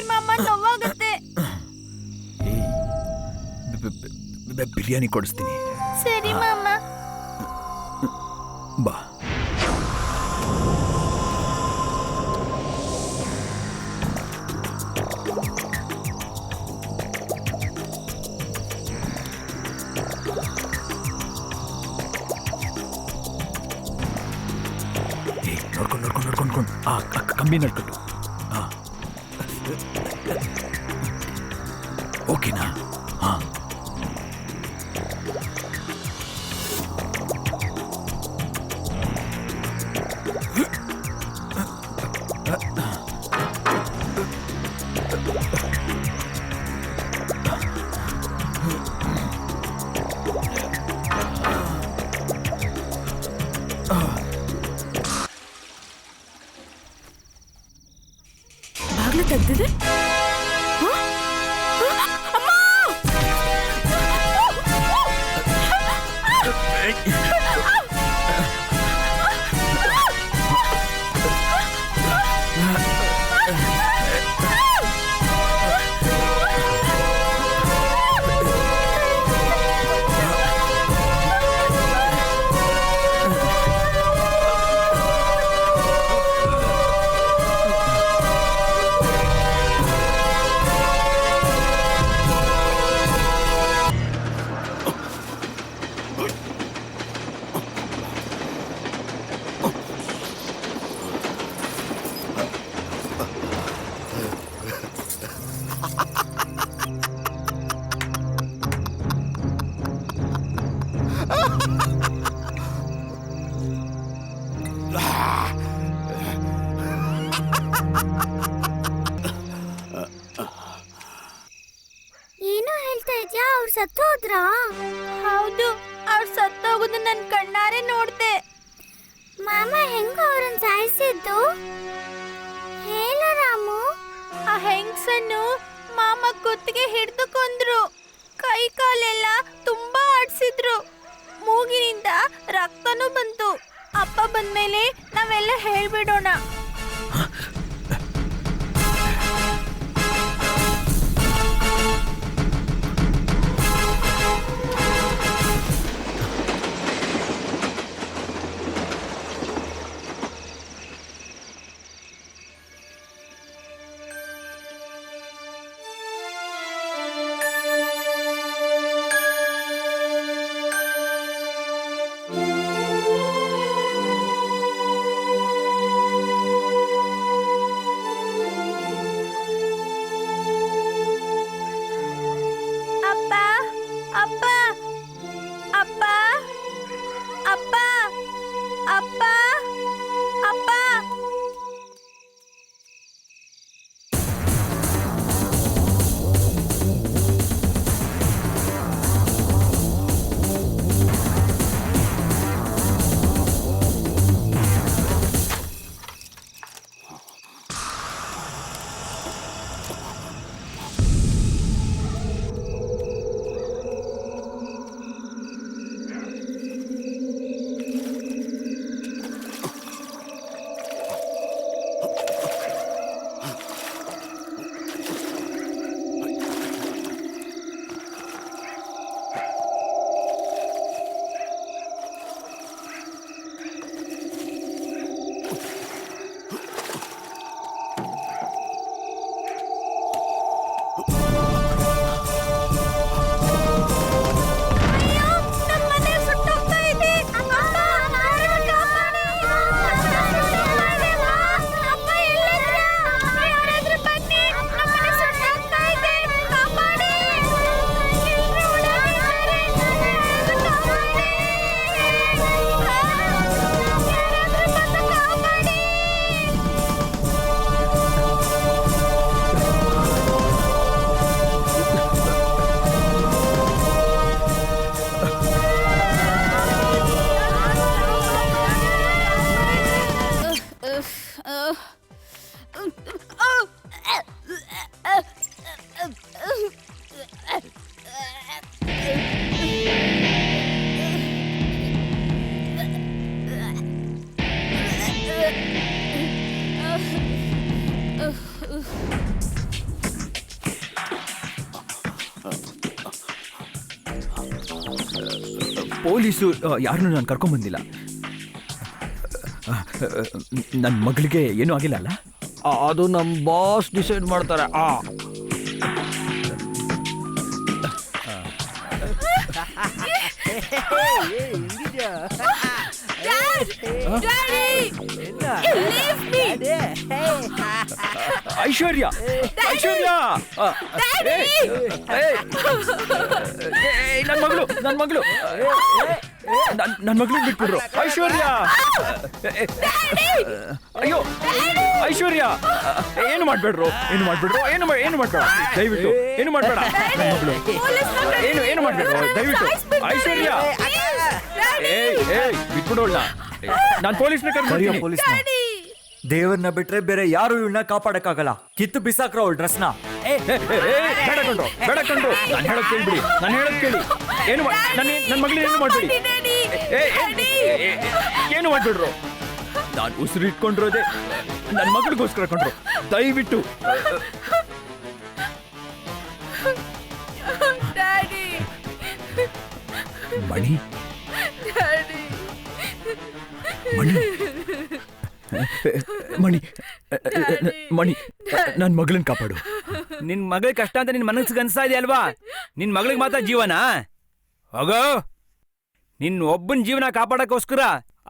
ಮಾಮ, ನೋವಾಗುತ್ತೆ. ಬಿರಿಯಾನಿ ಕೊಡಿಸ್ತೀನಿ. ಸರಿ ಮಾಮ. ಬಾ. ನೋಡ್ಕೊಂಡು ಕಂಬಿ ನಡ್ಕೊಂಡು. ಓಕೆನಾ? ಹಾ. ಬಾಗ್ಲು ತೆಗ್ದಿದೆ. ಏನೋ ಹೇಳ್ತಾ ಇದ್ಯಾ? ಅವ್ರು ಸತ್ತೋದ್ರಾ? ಹೌದು, ಅವ್ರು ಸತ್ತೋಗುದು ನನ್ ಕಣ್ಣಾರೆ ನೋಡ್ದೆ. ಮಾಮ ಹೆಂಗ ಅವ್ರನ್ನ ಸಾಯಿಸಿದ್ದು ಹೇಳ ರಾಮು. ಆ ಹೆಂಗ್ಸನ್ನು ಮಾಮ ಕುತ್ತಿಗೆ ಹಿಡಿದು ಕೊಂದ್ರು. ಕೈ ಕಾಲೆಲ್ಲ ತುಂಬಾ ಆಡ್ಸಿದ್ರು. ಮೂಗಿನಿಂದ ರಕ್ತನೂ ಬಂತು. ಅಪ್ಪ ಬಂದ್ಮೇಲೆ ನಾವೆಲ್ಲ ಹೇಳ್ಬಿಡೋಣ. ಅಪ್ಪ ಅಪ್ಪ ಅಪ್ಪ ಅಪ್ಪ ಅಪ್ಪ. ಪೊಲೀಸು ಯಾರನ್ನೂ ನಾನು ಕರ್ಕೊಂಬಂದಿಲ್ಲ. ನನ್ನ ಮಗಳಿಗೆ ಏನೂ ಆಗಿಲ್ಲ ಅಲ್ಲ? ಅದು ನಮ್ಮ ಬಾಸ್ ಡಿಸೈಡ್ ಮಾಡ್ತಾರೆ. ಐಶ್ವರ್ಯ, ಐಶ್ವರ್ಯ, ನನ್ನ ಮಗಳು, ನನ್ನ ಮಗಳು, ನನ್ನ ಮಗಳು ಬಿಟ್ಬಿಡ್ರು. ಐಶ್ವರ್ಯ, ಅಯ್ಯೋ ಐಶ್ವರ್ಯ, ಏನು ಮಾಡ್ಬೇಡ್ರು, ಏನು ಮಾಡ್ಬೇಡ್ರು, ಏನು ಮಾಡ್ಬೇಡ, ದಯವಿಟ್ಟು ಏನು ಮಾಡ್ಬೇಡ. ನನ್ನ ಮಗಳು ಏನು ಮಾಡ್ಬೇಡ್ರು, ದಯವಿಟ್ಟು. ಐಶ್ವರ್ಯ, ಬಿಟ್ಬಿಡೋಳ್ನ. ನಾನು ಪೊಲೀಸ್ನ ಕರ್ಕೊಂಡು ಪೊಲೀಸ್ ದೇವರನ್ನ ಬಿಟ್ರೆ ಬೇರೆ ಯಾರು ಇವಳನ್ನ ಕಾಪಾಡಕ್ಕಾಗಲ್ಲ. ಕಿತ್ತು ಬಿಸಾಕ್ರ ಅವಳ ಡ್ರೆಸ್ನ. ಬೇಡ ಕಂಡ್ರು, ಬೇಡ ಕಂಡ್ರು. ನಾನು ಹೇಳೋದ್ ಕೇಳ್ಬಿಡಿ, ನಾನು ಹೇಳೋದ್ ಕೇಳಿ. ಏನು ನನ್ನ ಮಗಳನ್ನ ಏನು ಮಾಡ್ಬೇಡಿ, ಏನು ಮಾಡ್ಬಿಡ್ರು. ನಾನು ಉಸಿರು ಇಟ್ಕೊಂಡಿರೋದೆ ನನ್ನ ಮಗಳಿಗೋಸ್ಕರ ಕಂಡ್ರು. ದಯವಿಟ್ಟು ಮಣಿ, ಮಣಿ, ಮಣಿ, ಮಣಿ, ನನ್ನ ಮಗಳನ್ನ ಕಾಪಾಡು. ನಿನ್ ಮಗಳಿಗೆ ಕಷ್ಟ ಅಂತ ನಿನ್ ಮನಸ್ಸಿಗೆ ಅನ್ಸ್ತಾ ಇದೆ ಅಲ್ವಾ? ನಿನ್ ಮಗಳಿಗೆ ಮಾತ್ರ ಜೀವನ ಹೋಗೋ. ನಿನ್ ಒಬ್ಬನ ಜೀವನ ಕಾಪಾಡಕ್ಕೋಸ್ಕರ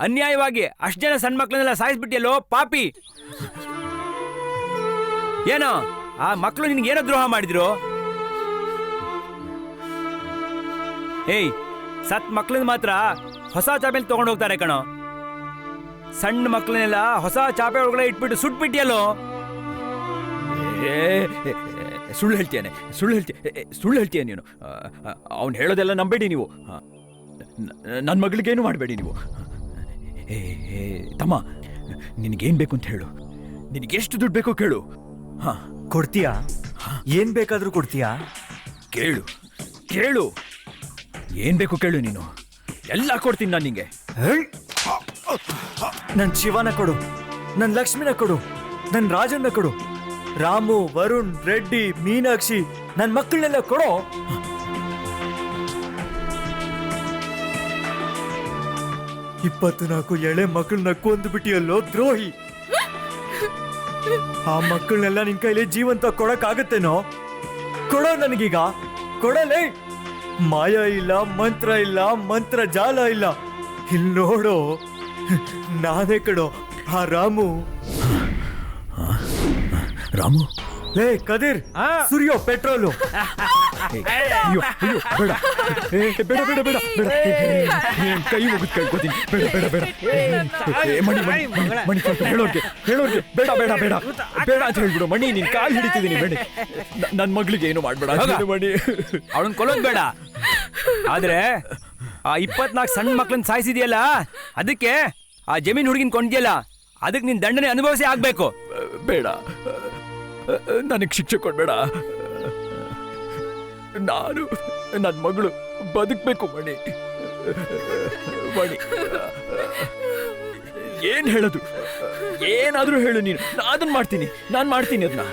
ಅನ್ಯಾಯವಾಗಿ ಅಷ್ಟು ಜನ ಸಣ್ಣ ಮಕ್ಕಳನ್ನೆಲ್ಲ ಸಾಯಿಸ್ಬಿಟ್ಟಿಯಲ್ಲೋ ಪಾಪಿ. ಏನೋ ಆ ಮಕ್ಕಳು ನಿನ್ಗೆ ಏನೋ ದ್ರೋಹ ಮಾಡಿದ್ರು? ಏಯ್, ಸತ್ ಮಕ್ಳನ್ನ ಮಾತ್ರ ಹೊಸ ಚಾಪೆಲ್ ತಗೊಂಡು ಹೋಗ್ತಾರೆ ಕಣೋ. ಸಣ್ಣ ಮಕ್ಕಳನ್ನೆಲ್ಲ ಹೊಸ ಚಾಪೆ ಒಳಗಡೆ ಇಟ್ಬಿಟ್ಟು ಸುಟ್ಬಿಟ್ಟಿಯಲ್ಲೋ. ಸುಳ್ಳು ಹೇಳ್ತೀಯಾನೆ, ಸುಳ್ಳು ಹೇಳ್ತೀಯ ನೀನು. ಅವ್ನು ಹೇಳೋದೆಲ್ಲ ನಂಬೇಡಿ ನೀವು. ನನ್ನ ಮಗಳಿಗೇನು ಮಾಡಬೇಡಿ ನೀವು. ತಮ್ಮ, ನಿನಗೇನು ಬೇಕು ಅಂತ ಹೇಳು. ನಿನಗೆಷ್ಟು ದುಡ್ಡು ಬೇಕೋ ಕೇಳು. ಕೊಡ್ತೀಯಾ? ಏನ್ ಬೇಕಾದ್ರೂ ಕೊಡ್ತೀಯಾ? ಕೇಳು, ಕೇಳು, ಏನ್ ಬೇಕು ಕೇಳು. ನೀನು ಎಲ್ಲ ಕೊಡ್ತೀನಿ ನಾನು ನಿಂಗೆ. ನನ್ ಶಿವನ ಕೊಡು, ನನ್ ಲಕ್ಷ್ಮಿನ ಕೊಡು, ನನ್ ರಾಜನ್ನ ಕೊಡು. ರಾಮು, ವರುಣ್, ರೆಡ್ಡಿ, ಮೀನಾಕ್ಷಿ, ನನ್ ಮಕ್ಕಳನ್ನೆಲ್ಲ ಕೊಡೋ. 24 ಎಳೆ ಮಕ್ಕಳನ್ನ ಕೊಂದು ಬಿಟ್ಟಿಯಲ್ಲೋ ದ್ರೋಹಿ. ಆ ಮಕ್ಕಳನ್ನೆಲ್ಲ ನಿನ್ ಕೈಲಿ ಜೀವಂತ ಕೊಡಕ್ಕಾಗತ್ತೇನೋ? ಕೊಡೋ ನನಗೀಗ, ಕೊಡಲೇ. ಮಾಯ ಇಲ್ಲ, ಮಂತ್ರ ಇಲ್ಲ, ಮಂತ್ರ ಜಾಲ ಇಲ್ಲ. ಇಲ್ಲಿ ನೋಡೋ, ನಾನೇ ಕಡೋ ಆ ರಾಮು. ರಾಮು, ಲೇ ಕದಿರ್, ಸುರಿಯೋ ಪೆಟ್ರೋಲು. ಅಯ್ಯೋ ಅಯ್ಯೋ, ಬೇಡ, ಬೇಡ ಬೇಡ ಬೇಡ ಬೇಡ, ಕೈ ಮುಗಿದು ಕೇಳ್ಕೊತೀನಿ. ಬೇಡ ಬೇಡ ಬೇಡ. ಮಣಿ, ಮಣಿ, ಮಣಿ, ಸ್ವಲ್ಪ ಹೇಳೋರ್ಗೆ ಬೇಡ ಬೇಡ ಬೇಡ ಬೇಡ ಅಂತ ಹೇಳ್ಬಿಡು. ಮಣಿ, ನೀನ್ ಕಾಲು ಹಿಡಿತಿದ್ದೀನಿ. ಮಣಿ, ನನ್ನ ಮಗಳಿಗೆ ಏನು ಮಾಡ್ಬೇಡ ಮಣಿ. ಅವಳನ್ನ ಕೊಲ್ಲೋದ್ ಬೇಡ, ಆದ್ರೆ ಆ 24 ಸಣ್ಣ ಮಕ್ಳನ್ನ ಸಾಯಿಸಿದ್ಯಲ್ಲ, ಅದಕ್ಕೆ ಆ ಜಮೀನ್ ಹುಡುಗಿನ ಕೊಂಡಿಯಲ್ಲ, ಅದಕ್ಕೆ ನಿನ್ ದಂಡನೆ ಅನುಭವಿಸಿ ಆಗ್ಬೇಕು. ಬೇಡ, ನನಗೆ ಶಿಕ್ಷೆ ಕೊಡ್ಬೇಡ. ನಾನು ನನ್ನ ಮಗಳು ಬದುಕಬೇಕು ಮಣಿ. ಮಣಿ, ಏನ್ ಹೇಳೋದು? ಏನಾದ್ರೂ ಹೇಳು ನೀನು. ನಾನು ಮಾಡ್ತೀನಿ ಅದನ್ನ.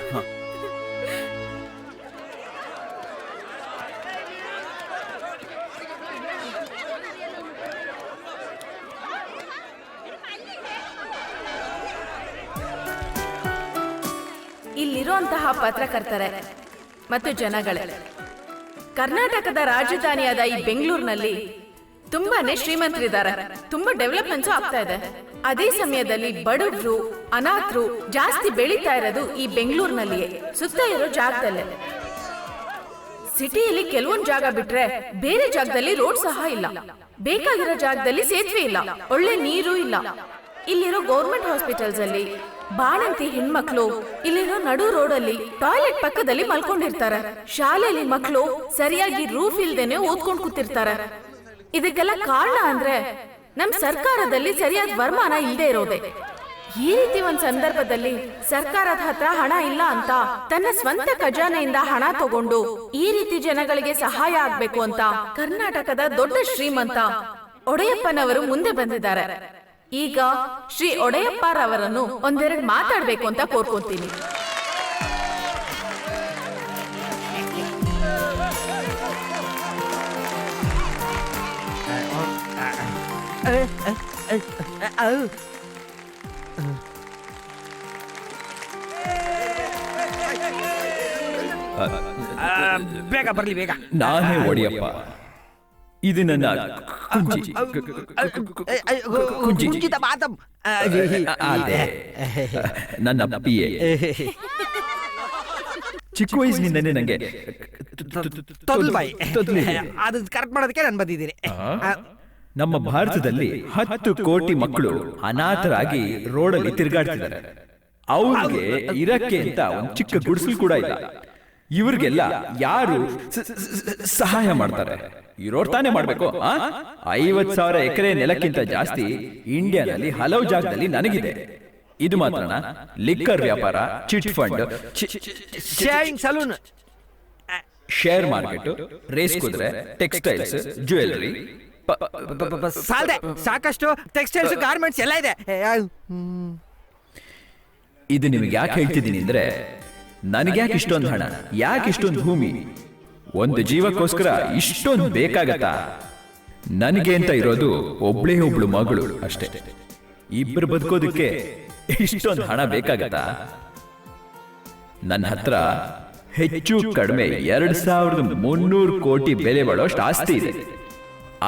ಇಲ್ಲಿರುವಂತಹ ಪತ್ರಕರ್ತರೆ ಮತ್ತು ಜನಗಳೇ, ಕರ್ನಾಟಕದ ರಾಜಧಾನಿಯಾದ ಈ ಬೆಂಗಳೂರಿನಲ್ಲಿ ತುಂಬಾನೇ ಶ್ರೀಮಂತರಿದ್ದಾರೆ, ತುಂಬಾ ಡೆವಲಪ್ಮೆಂಟ್ಸ್ ಆಗ್ತಾ ಇದೆ. ಅದೇ ಸಮಯದಲ್ಲಿ ಬಡವರು, ಅನಾಥರು ಜಾಸ್ತಿ ಬೆಳೀತಾ ಇರೋದು ಈ ಬೆಂಗಳೂರಿನಲ್ಲಿಯೇ, ಸುತ್ತ ಇರೋ ಜಾಗದಲ್ಲೇ. ಸಿಟಿಯಲ್ಲಿ ಕೆಲವೊಂದು ಜಾಗ ಬಿಟ್ರೆ ಬೇರೆ ಜಾಗದಲ್ಲಿ ರೋಡ್ ಸಹ ಇಲ್ಲ, ಬೇಕಾಗಿರೋ ಜಾಗದಲ್ಲಿ ಸೇತುವೆ ಇಲ್ಲ, ಒಳ್ಳೆ ನೀರು ಇಲ್ಲ. ಇಲ್ಲಿರೋ ಗೌರ್ಮೆಂಟ್ ಹಾಸ್ಪಿಟಲ್ಸ್ ಅಲ್ಲಿ ಬಾಣಂತಿ ಹೆಣ್ಮಕ್ಳು ಇಲ್ಲಿರೋ ನಡು ರೋಡಲ್ಲಿ ಟಾಯ್ಲೆಟ್ ಪಕ್ಕದಲ್ಲಿ ಮಲ್ಕೊಂಡಿರ್ತಾರೆ. ಶಾಲೆಯಲ್ಲಿ ಮಕ್ಕಳು ಸರಿಯಾಗಿ ರೂಫ್ ಇಲ್ದೇನೆ ಓದ್ಕೊಂಡು ಕೂತಿರ್ತಾರೆ. ಇದಕ್ಕೆಲ್ಲ ಕಾರಣ ಅಂದ್ರೆ ನಮ್ ಸರ್ಕಾರದಲ್ಲಿ ಸರಿಯಾದ ವರಮಾನ ಇಲ್ಲದೆ ಇರೋದೆ. ಈ ರೀತಿ ಒಂದ್ ಸಂದರ್ಭದಲ್ಲಿ ಸರ್ಕಾರದ ಹತ್ರ ಹಣ ಇಲ್ಲ ಅಂತ ತನ್ನ ಸ್ವಂತ ಖಜಾನೆಯಿಂದ ಹಣ ತಗೊಂಡು ಈ ರೀತಿ ಜನಗಳಿಗೆ ಸಹಾಯ ಆಗ್ಬೇಕು ಅಂತ ಕರ್ನಾಟಕದ ದೊಡ್ಡ ಶ್ರೀಮಂತ ಒಡೆಯಪ್ಪನವರು ಮುಂದೆ ಬಂದಿದ್ದಾರೆ. ಈಗ ಶ್ರೀ ಒಡೆಯಪ್ಪರವರನ್ನು ಒಂದೆರಡು ಮಾತಾಡ್ಬೇಕು ಅಂತ ಕೋರ್ಕೊಂತೀನಿ. ಬೇಗ ಬರ್ಲಿ ಬೇಗ. ನಾನೇ ಒಡೆಯಪ್ಪ. ಇದು ನನ್ನ ಕುಂಜಿ. ಕುಂಜಿತ ಮಾತಂ ಅದೇ ನನ್ನ ಪಿಯೆ. ಚಿಕ್ಕ ವಯಸ್ಸಿನಿಂದನೇ ನಂಗೆ ತೊದಲ್ಬಾಯಿ ತೊದಲಿ. ಅದು ಕರೆಕ್ಟ್ ಮಾಡೋದಕ್ಕೆ ನಾನು ಬಂದಿದ್ದೀನಿ. ನಮ್ಮ ಭಾರತದಲ್ಲಿ 10 ಕೋಟಿ ಮಕ್ಕಳು ಅನಾಥರಾಗಿ ರೋಡಲ್ಲಿ ತಿರುಗಾಡ್ತಿದ್ದಾರೆ. ಅವ್ರಿಗೆ ಇರಕ್ಕೆ ಅಂತ ಒಂದು ಚಿಕ್ಕ ಗುಡಿಸಲು ಕೂಡ ಇಲ್ಲ. ಇವ್ರಿಗೆಲ್ಲ ಯಾರು ಸಹಾಯ ಮಾಡ್ತಾರೆ? ಇರೋರ್ ತಾನೇ ಮಾಡ್ಬೇಕು. 50,000 ಎಕರೆ ನೆಲಕ್ಕಿಂತ ಜಾಸ್ತಿ ಇಂಡಿಯಾದಲ್ಲಿ ಹಲವು ಜಾಗದಲ್ಲಿ ನನಗಿದೆ. ಇದು ಮಾತ್ರನಾ? ಲಿಕ್ಕರ್ ವ್ಯಾಪಾರ, chit fund, shaving saloon, share market, race ಕುದುರೆ, ಟೆಕ್ಸ್ಟೈಲ್ಸ್, ಜ್ಯುವೆಲರಿ. ಸಾಲದೆ ಸಾಕಷ್ಟು ಟೆಕ್ಸ್ಟೈಲ್ಸ್, ಗಾರ್ಮೆಂಟ್ಸ್ ಎಲ್ಲ ಇದೆ. ಇದು ನಿಮಗೆ ಯಾಕೆ ಹೇಳ್ತಿದ್ದೀನಿ ಅಂದ್ರೆ, ನನಗ್ಯಾಕೆ ಇಷ್ಟೊಂದು ಹಣ, ಯಾಕೆ ಇಷ್ಟೊಂದು ಭೂಮಿ, ಒಂದು ಜೀವಕ್ಕೋಸ್ಕರ ಇಷ್ಟೊಂದು ಬೇಕಾಗತ್ತಾ? ನನಗೆ ಅಂತ ಇರೋದು ಒಬ್ಳೇ ಒಬ್ಳು ಮಗಳು ಅಷ್ಟೇ. ಇಬ್ಬರು ಬದುಕೋದಕ್ಕೆ ಇಷ್ಟೊಂದು ಹಣ ಬೇಕಾಗತ್ತಾ? ನನ್ನ ಹತ್ರ ಹೆಚ್ಚು ಕಡಿಮೆ 2,300 ಕೋಟಿ ಬೆಲೆ ಬಾಳೋಷ್ಟು ಆಸ್ತಿ ಇದೆ.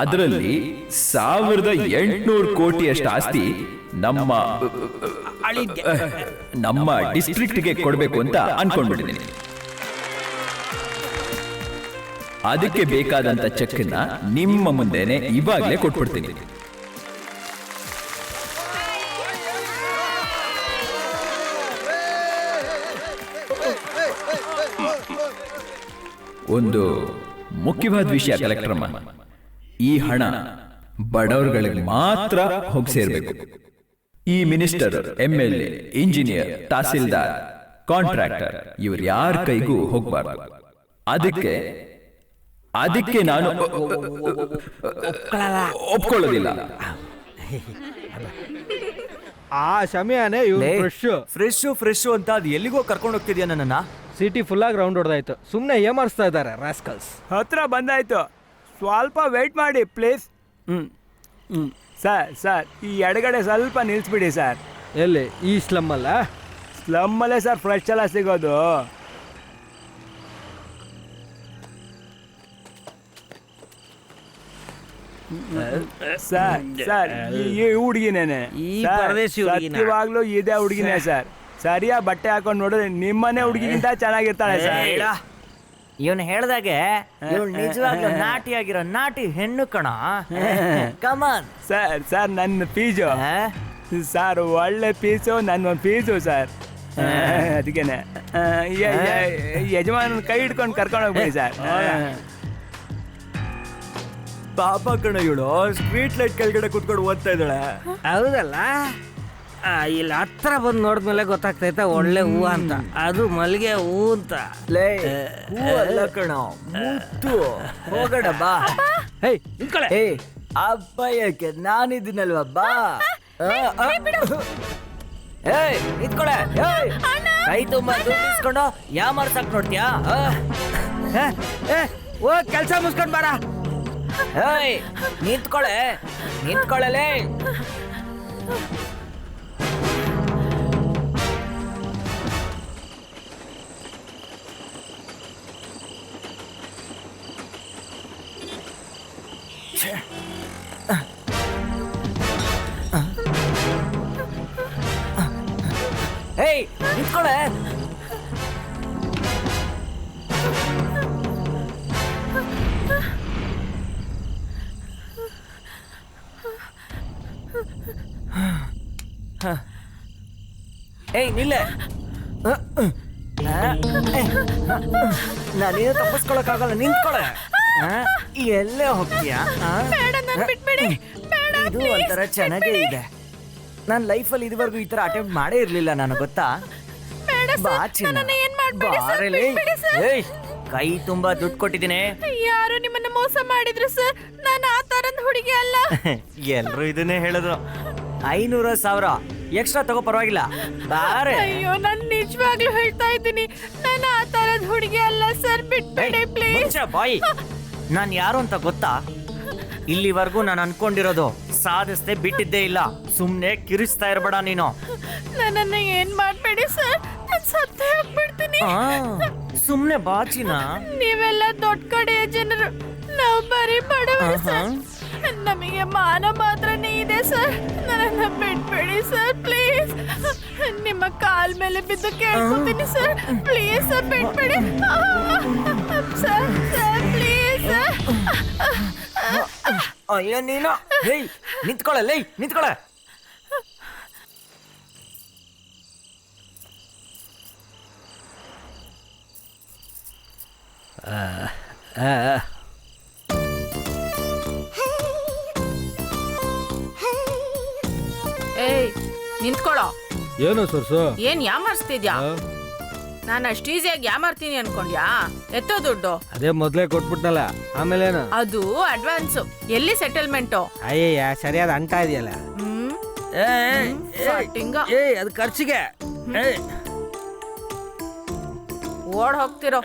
ಅದರಲ್ಲಿ 1,800 ಕೋಟಿಯಷ್ಟು ಆಸ್ತಿ ನಮ್ಮ ಡಿಸ್ಟ್ರಿಕ್ಟ್ಗೆ ಕೊಡಬೇಕು ಅಂತ ಅನ್ಕೊಂಡ್ಬಿಟ್ಟಿದ್ದೀನಿ. ಅದಕ್ಕೆ ಬೇಕಾದಂತ ಚೆಕ್ನ ನಿಮ್ಮ ಮುಂದೆನೆ ಇವಾಗಲೇ ಕೊಟ್ಬಿಡ್ತೀನಿ. ಒಂದು ಮುಖ್ಯವಾದ ವಿಷಯ ಕಲೆಕ್ಟರ್, ಈ ಹಣ ಬಡವರುಗಳಿಗೆ ಮಾತ್ರ ಹೋಗಿ ಸೇರ್ಬೇಕು. ಈ minister, MLA, engineer, tahsildar, contractor ಇವ್ರ ಯಾರ ಕೈಗೂ ಹೋಗ್ಬಾರ್ದು. ಅದಕ್ಕೆ ನಾನು ಒಪ್ಕೊಳ್ಳೋದಿಲ್ಲ. ಆ ಸಮಯನೇ ಇವ್ರು ಫ್ರೆಶ್ ಅಂತ ಅದು ಎಲ್ಲಿಗೋ ಕರ್ಕೊಂಡು ಹೋಗ್ತಿದ್ಯಾ ನನ್ನನ್ನ? ಸಿಟಿ ಫುಲ್ಲಾಗಿ ರೌಂಡ್ ಹೊಡೆದಾಯ್ತು. ಸುಮ್ಮನೆ ಏಮಾರಿಸ್ತಾ ಇದ್ದಾರೆ ರಾಸ್ಕಲ್ಸ್. ಹತ್ರ ಬಂದಾಯ್ತು, ಸ್ವಲ್ಪ ವೇಟ್ ಮಾಡಿ ಪ್ಲೀಸ್. ಸರ್ ಈ ಎಡಗಡೆ ಸ್ವಲ್ಪ ನಿಲ್ಲಿಸ್ಬಿಡಿ ಸರ್. ಎಲ್ಲಿ? ಈ ಸ್ಲಮ್ಮಲ್ಲ? ಸ್ಲಮ್ಮಲ್ಲೇ ಸರ್ ಫ್ರೆಶ್ ಎಲ್ಲ ಸಿಗೋದು. ಸರ್ ಈ ಹುಡುಗಿನೇನೆ, ಈ ಪರದೇಶಿ ಹುಡುಗಿನ? ಸತ್ಯವಾಗ್ಲೂ ಇದೇ ಹುಡುಗಿನೇ ಸರ್. ಸರಿಯಾ ಬಟ್ಟೆ ಹಾಕೊಂಡು ನೋಡಿದ್ರೆ ನಿಮ್ಮನೆ ಹುಡುಗಿಗಿಂತ ಚೆನ್ನಾಗಿರ್ತಾಳೆ ಸರ್. ಇವನು ಹೇಳ್ದಾಗೆ ಇವಳು ನಿಜವಾಗ್ಲೂ ನಾಟಿಯಾಗಿರೋ ನಾಟಿ ಹೆಣ್ಣು ಕಣ. ಕಮಾನ್ ಸರ್ ನನ್ನ ಫೀಸು ಸರ್, ಒಳ್ಳೆ ಪೀಸು, ನನ್ನ ಫೀಸು ಸರ್. ಅದಕ್ಕೇನೆ ಯಜಮಾನ ಕೈ ಹಿಡ್ಕೊಂಡು ಕರ್ಕೊಂಡು ಹೋಗ್ಬಿಡಿ ಸರ್. ಪಾಪ ಕಣ ಇವಳು ಸ್ಟ್ರೀಟ್ ಲೈಟ್ ಕೆಳಗಡೆ ಕುತ್ಕೊಂಡು ಓದ್ತಾ ಇದ್ದಾಳೆ. ಹೌದಲ್ಲ, ಇಲ್ಲಿ ಹತ್ರ ಬಂದು ನೋಡಿದ್ಮೇಲೆ ಗೊತ್ತಾಗ್ತೈತೆ ಒಳ್ಳೆ ಹೂವು ಅಂತ. ಅದು ಮಲ್ಲಿಗೆ ಹೂವು ಅಂತ. ಲೇ ಹೂ ಅಲ್ಲ ಕಣ, ಮುತ್ತು. ಹೋಗೋಣ ಬಾ. ಹೇಯ್ ನಿಂತ್ಕೊಳ್ಳೆ. ಏ ಅಬ್ಬಯ್ಯಕ್ಕೆ ನಾನಿದ್ದೀನಲ್ವಾ, ಬಾ. ಏಯ್ ನಿಂತ್ಕೊಳೆ. ಕೈ ತುಂಬ ದುಡ್ಡು ಇಸ್ಕೊಂಡು ಯಾಮಾರ್ಸಕ್ ನೋಡ್ತೀಯಾ? ಹೋಗ್ ಕೆಲಸ ಮುಗಿಸ್ಕೊಂಡು ಬಾರ. ಏಯ್ ನಿಂತ್ಕೊಳ್ಳಲೇ. ಏಯ್ ನಿಂತ್ಕೊಳ್ಳೆ. ಏಯ್ ನಿಲ್ಲೆ. ನಾನೇನು ತಪ್ಪಿಸ್ಕೊಳಕ್ಕಾಗಲ್ಲ, ನಿಂತ್ಕೊಳೆ. ಎಲ್ಲೇ ಹೋಗ್ತೀಯಾ? ಇದು ಒಂಥರ ಚೆನ್ನಾಗೇ ಇದೆ. ನನ್ನ ಲೈಫಲ್ಲಿ ಇದುವರೆಗೂ ಈ ತರ ಅಟೆಂಪ್ಟ್ ಮಾಡೇ ಇರ್ಲಿಲ್ಲ ನಾನು, ಗೊತ್ತಾ? ಬಾ ಚಿನ್ನ, ಬಾರಲೇ. ಏಯ್ ಕೈ ತುಂಬಾ ದುಡ್ಡು ಕೊಟ್ಟಿದ್ದೀನಿ. ಯಾರು ನಿಮ್ಮನ್ನ ಮೋಸ ಮಾಡಿದ್ರು ಸರ್, ನಾನು ಆ ತರದ ಹುಡುಗಿ ಅಲ್ಲ. ಎಲ್ರು ಇದನ್ನೇ ಹೇಳಿದ್ರು. 500,000 ಎಕ್ಸ್ಟ್ರಾ ತಗೋ, ಪರವಾಗಿಲ್ಲ, ಬಾರೆ. ಅಯ್ಯೋ ನಾನು ನಿಜವಾಗ್ಲೂ ಹೇಳ್ತಾ ಇದ್ದೀನಿ, ನಾನು ಆ ತರದ ಹುಡುಗಿ ಅಲ್ಲ ಸರ್, ಬಿಟ್ಬಿಡಿ ಪ್ಲೀಸ್. ಬಾಯ್, ನಾನು ಯಾರು ಅಂತ ಗೊತ್ತಾ? ಇಲ್ಲಿವರೆಗೂ ನಾನು ಅನ್ಕೊಂಡಿರೋದು ಸಾಧಿಸ್ದೆ ಬಿಟ್ಟಿದ್ದೇ ಇಲ್ಲ. ಸುಮ್ನೆ ಕಿರಿಸ್ತಾ ಇರ್ಬೇಡ ನೀನು. ನನ್ನನ್ನ ಏನ್ ಮಾಡ್ಬೇಡಿ ಸರ್, ನಾನ್ ಸತ್ತೇ ಹೋಗ್ಬಿಡ್ತೀನಿ. ಸುಮ್ನೆ ಬಾಚಿನ. ನೀವೆಲ್ಲ ದೊಡ್ಡ ಕಡೆಯ ಜನರು, ನಾವು ಬರೀ ಬಡವರು ಸರ್. ನಮಗೆ ಮಾನ ಮಾತ್ರನೇ ಇದೆ ಸರ್. ನನ್ನನ್ನ ಬಿಟ್ಬೇಡಿ ಸರ್ ಪ್ಲೀಸ್. ನಿಮ್ಮ ಕಾಲ್ ಮೇಲೆ ಬಿದ್ದು ಕೇಳ್ಕೊತೀನಿ ಸರ್, ಪ್ಲೀಸ್ ಸರ್ ಬಿಟ್ಬೇಡಿ ಸರ್. Sir please sir. ಅಯ್ಯೋ ನೀನು. ಹೇಯ್ ನಿಂತ್ಕೊಳ್ಳ, ನಿಂತ್ಕೊಳ್ಳ. ಏಯ್ ನಿಂತ್ಕೊಳ್ಳೋ. ಏನು ಸರ್ಸು? ಏನ್ ಯಾಮಾರಿಸ್ತಿದ್ಯಾ? ನಾನು ಅಷ್ಟು ಈಸಿಯಾಗಿ ಯಾಮಾರ್ತೀನಿ ಅನ್ಕೊಂಡ್ಯಾ? ಎತ್ತೋ ದುಡ್ಡು ಅದೇ ಮೊದ್ಲೇ ಕೊಟ್ಬಿಟ್ನಲ್ಲ, ಆಮೇಲೇನು? ಅದು ಅಡ್ವಾನ್ಸ್. ಎಲ್ಲಿ ಸೆಟಲ್ಮೆಂಟು? ಅಯ್ಯಯ್ಯ, ಸರಿಯಾದ ಅಂಟ ಇದೆಯಲ್ಲ. ಅದು ಖರ್ಚಿಗೆ ಓಡ್ ಹೋಗ್ತಿರೋ.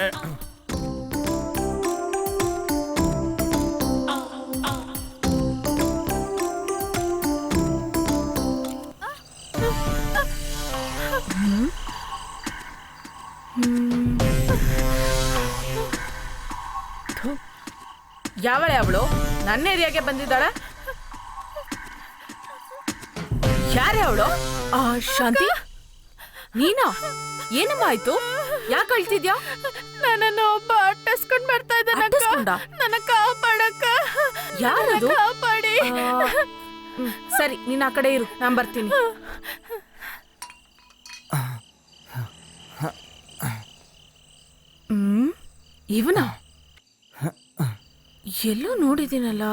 ಯಾವಳೆ ಅವಳು? ನನ್ನ ಏರಿಯಾಗೆ ಬಂದಿದ್ದಾಳೆ. ಯಾರೇ ಅವಳು? ಶಾಂತಿ, ನೀನಾ? ಏನಮ್ಮ ಆಯ್ತು? ಯಾಕೆ ಅಳ್ತಿದ್ಯಾ? ನನ್ನನ್ನು ಒಬ್ಬ ಅಟ್ಟಿಸ್ಕೊಂಡ್ ಬರ್ತಾ ಇದ್ದಾನೆ. ನನ್ನ ಕಾಪಾಡಕ್ಕ. ಯಾರದು? ಕಾಪಾಡಿ. ಸರಿ, ನೀನ್ ಆ ಕಡೆ ಇರು, ನಾನ್ ಬರ್ತೀನಿ. ಇವನ ಎಲ್ಲೋ ನೋಡಿದ್ದೀನಲ್ಲ.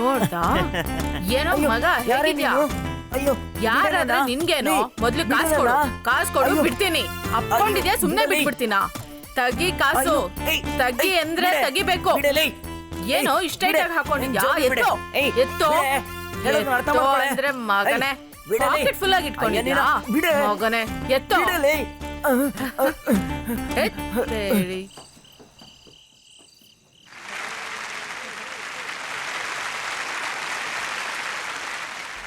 ನೋಡ್ದಾ? ಏನೋ ಮಗ, ಹೇಗಿದ್ಯಾ? ಯಾರಾದ್ರೆ ನಿನ್ಗೇನೋ? ಮೊದ್ಲು ಕಾಸು ಕೊಡು. ಕಾಸು ಕೊಡು, ಬಿಡ್ತೀನಿ. ಅಪ್ಕೊಂಡಿದ್ಯಾ? ಸುಮ್ನೆ ಬಿಟ್ಬಿಡ್ತೀನ? ತಗಿ ಕಾಸು. ತಗಿ ಅಂದ್ರೆ ತಗಿಬೇಕು. ಏನೋ ಇಷ್ಟೈಟಾಗಿ ಹಾಕೊಂಡಿದ್ಯಾ? ಎತ್ತೋ ಎತ್ತೋ ಎತ್ತೋ ಅಂದ್ರೆ ಮಗನೇ, ಪಾಕೆಟ್ ಫುಲ್ ಆಗಿ ಇಟ್ಕೊಂಡಿದ್ಯಾ ಮಗನೇ? ಎತ್ತೋ. ಹೇಳಿ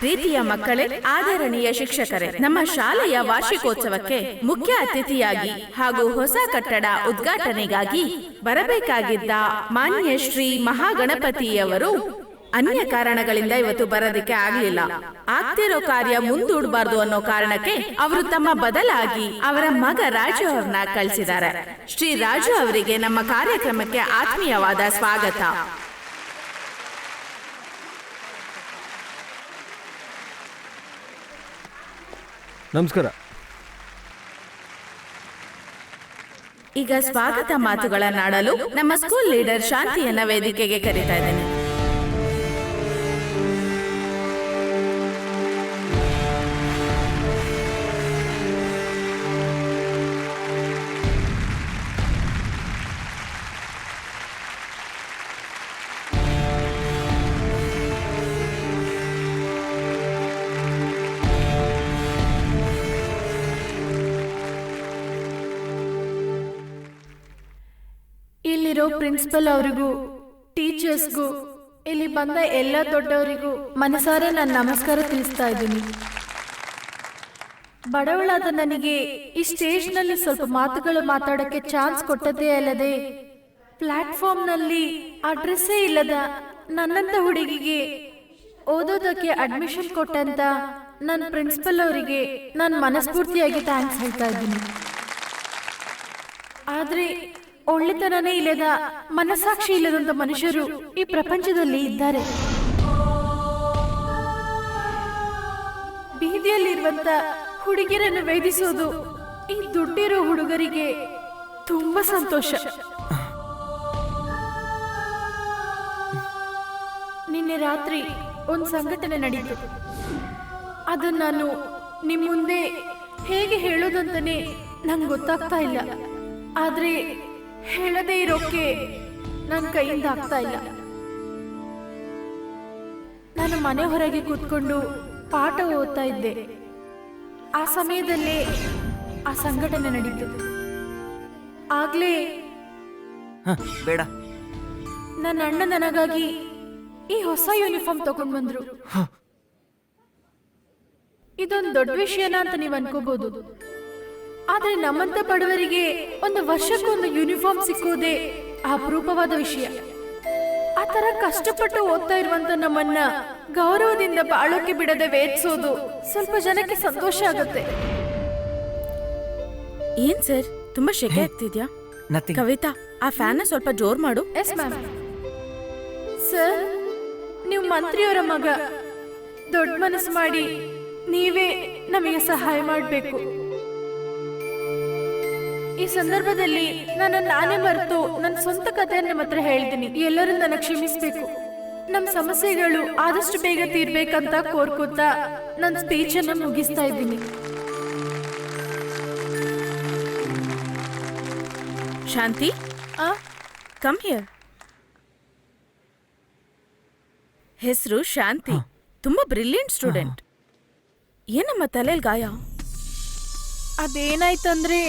ಪ್ರೀತಿಯ ಮಕ್ಕಳೇ, ಆದರಣೀಯ ಶಿಕ್ಷಕರೇ, ನಮ್ಮ ಶಾಲೆಯ ವಾರ್ಷಿಕೋತ್ಸವಕ್ಕೆ ಮುಖ್ಯ ಅತಿಥಿಯಾಗಿ ಹಾಗೂ ಹೊಸ ಕಟ್ಟಡ ಉದ್ಘಾಟನೆಗಾಗಿ ಬರಬೇಕಾಗಿದ್ದ ಮಾನ್ಯ ಶ್ರೀ ಮಹಾಗಣಪತಿಯವರು ಅನ್ಯ ಕಾರಣಗಳಿಂದ ಇವತ್ತು ಬರೋದಕ್ಕೆ ಆಗ್ಲಿಲ್ಲ. ಆಗ್ತಿರೋ ಕಾರ್ಯ ಮುಂದೂಡಬಾರ್ದು ಅನ್ನೋ ಕಾರಣಕ್ಕೆ ಅವರು ತಮ್ಮ ಬದಲಾಗಿ ಅವರ ಮಗ ರಾಜು ಅವ್ರನ್ನ ಕಳಿಸಿದ್ದಾರೆ. ಶ್ರೀ ರಾಜು ಅವರಿಗೆ ನಮ್ಮ ಕಾರ್ಯಕ್ರಮಕ್ಕೆ ಆತ್ಮೀಯವಾದ ಸ್ವಾಗತ. ನಮಸ್ಕಾರ. ಈಗ ಸ್ವಾಗತ ಮಾತುಗಳನ್ನಾಡಲು ನಮ್ಮ ಸ್ಕೂಲ್ ಲೀಡರ್ ಶಾಂತಿಯನ್ನ ವೇದಿಕೆಗೆ ಕರೀತಾ ಇದ್ದೇನೆ. ಇಲ್ಲಿರೋ ಪ್ರಿನ್ಸಿಪಲ್ ಅವರಿಗೂ, ಟೀಚರ್ಸ್ಗೂ, ಇಲ್ಲಿ ಬಂದ ಎಲ್ಲ ದೊಡ್ಡವರಿಗೂ ಮನಸಾರೆ ನಾನು ನಮಸ್ಕಾರ ತಿಳಿಸ್ತಾ ಇದ್ದೀನಿ. ಬಡವಳಾದ ನನಗೆ ಈ ಸ್ಟೇಜ್ ನಲ್ಲಿ ಸ್ವಲ್ಪ ಮಾತುಗಳು ಮಾತಾಡಕ್ಕೆ ಚಾನ್ಸ್ ಕೊಟ್ಟದ್ದೇ ಅಲ್ಲದೆ, ಪ್ಲಾಟ್ಫಾರ್ಮ್ ನಲ್ಲಿ ಅಡ್ರೆಸ್ಸೇ ಇಲ್ಲದ ನನ್ನಂತ ಹುಡುಗಿಗೆ ಓದೋದಕ್ಕೆ ಅಡ್ಮಿಷನ್ ಕೊಟ್ಟಂತ ನನ್ನ ಪ್ರಿನ್ಸಿಪಲ್ ಅವರಿಗೆ ನಾನು ಮನಸ್ಫೂರ್ತಿಯಾಗಿ ಥ್ಯಾಂಕ್ಸ್ ಹೇಳ್ತಾ ಇದ್ದೀನಿ. ಆದ್ರೆ ಒಳ್ಳೆತನನೇ ಇಲ್ಲದ, ಮನಸ್ಸಾಕ್ಷಿ ಇಲ್ಲದಂತ ಮನುಷ್ಯರು ಈ ಪ್ರಪಂಚದಲ್ಲಿ ಇದ್ದಾರೆ. ಬೀದಿಯಲ್ಲಿರುವಂತ ಹುಡುಗಿಯರನ್ನು ವೇದಿಸೋದು ಈ ದುಡ್ಡಿರೋ ಹುಡುಗರಿಗೆ ತುಂಬಾ ಸಂತೋಷ. ನಿನ್ನೆ ರಾತ್ರಿ ಒಂದು ಸಂಘಟನೆ ನಡೀತು. ಅದನ್ನ ನಾನು ನಿಮ್ ಮುಂದೆ ಹೇಗೆ ಹೇಳೋದಂತಾನೆ ನಂಗೆ ಗೊತ್ತಾಗ್ತಾ ಇಲ್ಲ. ಆದ್ರೆ ಹೇಳದೇ ಇರೋಕೆ ನನ್ನ ಕೈಯಿಂದ ಆಗ್ತಾ ಇಲ್ಲ. ನಾನು ಮನೆ ಹೊರಗೆ ಕೂತ್ಕೊಂಡು ಪಾಠ ಓದ್ತಾ ಇದ್ದೆ. ಆ ಸಮಯದಲ್ಲೇ ಆ ಸಂಘಟನೆ ನಡೀತು. ಆಗ್ಲೇ ಬೇಡ. ನನ್ನ ಅಣ್ಣ ನನಗಾಗಿ ಈ ಹೊಸ ಯೂನಿಫಾರ್ಮ್ ತಗೊಂಡ್ ಬಂದ್ರು. ಇದೊಂದು ದೊಡ್ಡ ವಿಷಯನ ಅಂತ ನೀವ್ ಅನ್ಕೋಬಹುದು, ಆದ್ರೆ ನಮ್ಮಂತ ಬಡವರಿಗೆ ಒಂದು ವರ್ಷಕ್ಕೊಂದು ಯೂನಿಫಾರ್ಮ್ ಸಿಕ್ಕೋದೇ ಅಪರೂಪವಾದ ವಿಷಯ. ಆ ತರ ಕಷ್ಟಪಟ್ಟು ಓದ್ತಾ ಇರುವಂತ ನಮ್ಮನ್ನ ಗೌರವದಿಂದ ಬಾಳೋಕೆ ಬಿಡದೆ ವೇದಿಸೋದು ಸ್ವಲ್ಪ ಜನಕ್ಕೆ ಸಂತೋಷ ಆಗುತ್ತೆ. ಏನ್ ಸರ್, ತುಂಬಾ ಶೆಕೆ ಆಗ್ತಿದ್ಯಾ? ಕವಿತಾ, ಆ ಫ್ಯಾನ್ ಸ್ವಲ್ಪ ಜೋರ್ ಮಾಡು. Yes ma'am. ಸರ್, ನೀವು ಮಂತ್ರಿಯವರ ಮಗ, ದೊಡ್ಡ ಮನಸ್ಸು ಮಾಡಿ ನೀವೇ ನಮಗೆ ಸಹಾಯ ಮಾಡಬೇಕು. ಈ ಸಂದರ್ಭದಲ್ಲಿ ನಾನೇ ಮರೆತು ನನ್ನ ಸ್ವಂತ ಕಥೆಯನ್ನು ನಿಮ್ಮ ಹತ್ರ ಹೇಳ್ತೀನಿ. ಎಲ್ಲರೂ ನನ್ನ ಕ್ಷಮಿಸಬೇಕು. ನಮ್ಮ ಸಮಸ್ಯೆಗಳು ಆದಷ್ಟು ಬೇಗ ತೀರ್ಬೇಕಂತ ಕೋರ್ಕೋತಾ ನನ್ನ ಸ್ಪೀಚ್ ಅನ್ನು ಮುಗಿಸ್ತಾ ಇದ್ದೀನಿ. ಶಾಂತಿ, ಕಮ್ ಹಿಯರ್. ಹೆಸರು ಶಾಂತಿ, ತುಂಬಾ ಬ್ರಿಲಿಯಂಟ್ ಸ್ಟೂಡೆಂಟ್. ಏನಮ್ಮ ತಲೆಯಲ್ಲಿ ಗಾಯ? ಅದೇನಾಯ್ತಂದ್ರೆ,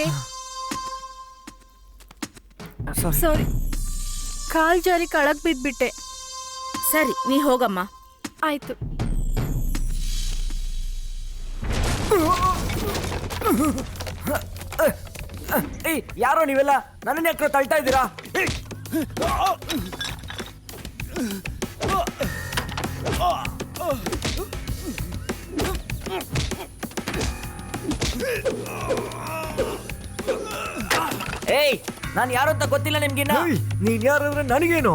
ಸಾರಿ, ಕಾಲ್ ಜಾರಿ ಕಳಕ್ ಬಿದ್ಬಿಟ್ಟೆ. ಸರಿ, ನೀ ಹೋಗಮ್ಮ. ಆಯ್ತು. ಏಯ್, ಯಾರೋ ನೀವೆಲ್ಲ ನನ್ನನ್ನ ಯಾಕೆ ತಳ್ತಾ ಇದ್ದೀರಾ? ಏಯ್, ನಾನು ಯಾರು ಅಂತ ಗೊತ್ತಿಲ್ಲ ನಿಮ್ಗಿನ್ನ. ನೀನ್ ಯಾರಂದ್ರೆ ನನಗೇನು?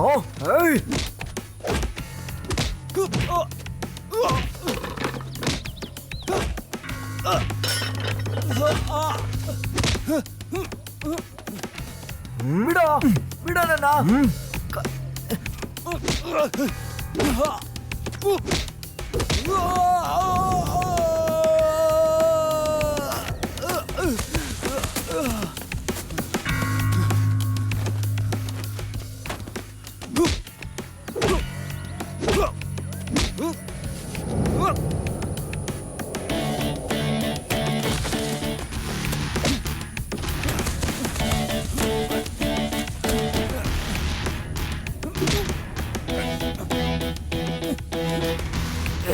ಬಿಡೋ ಬಿಡೋ ನನ್ನ.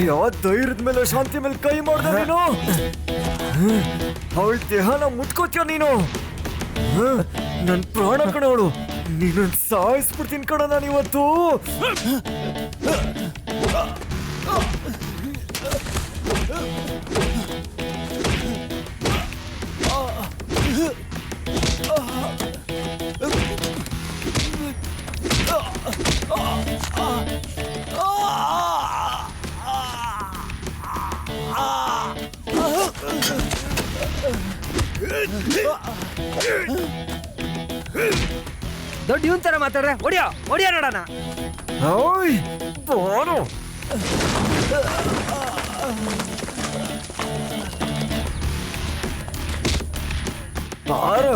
ಯಾವ ಧೈರ್ಯದ ಮೇಲೆ ಶಾಂತಿ ಮೇಲೆ ಕೈ ಮಾಡ್ದೆ ನೀನು? ಅವಳ ದೇಹನ ಮುಟ್ಕೋತೀಯ ನೀನು? ನನ್ ಪ್ರಾಣ ಕಣವಳು. ನೀನು ಸಾಯಿಸ್ಬಿಡ್ತೀನಿ ಕಣ ನಾನು ಇವತ್ತು. ದೊಡ್ಡ ಇವನ್ ತರ ಮಾತಾಡ್ರೆ ಹೊಡಿಯೋ ಹೊಡಿಯೋ ನೋಡೋಣ. ಓಯ್ ಬಾರು. ಬಾರು.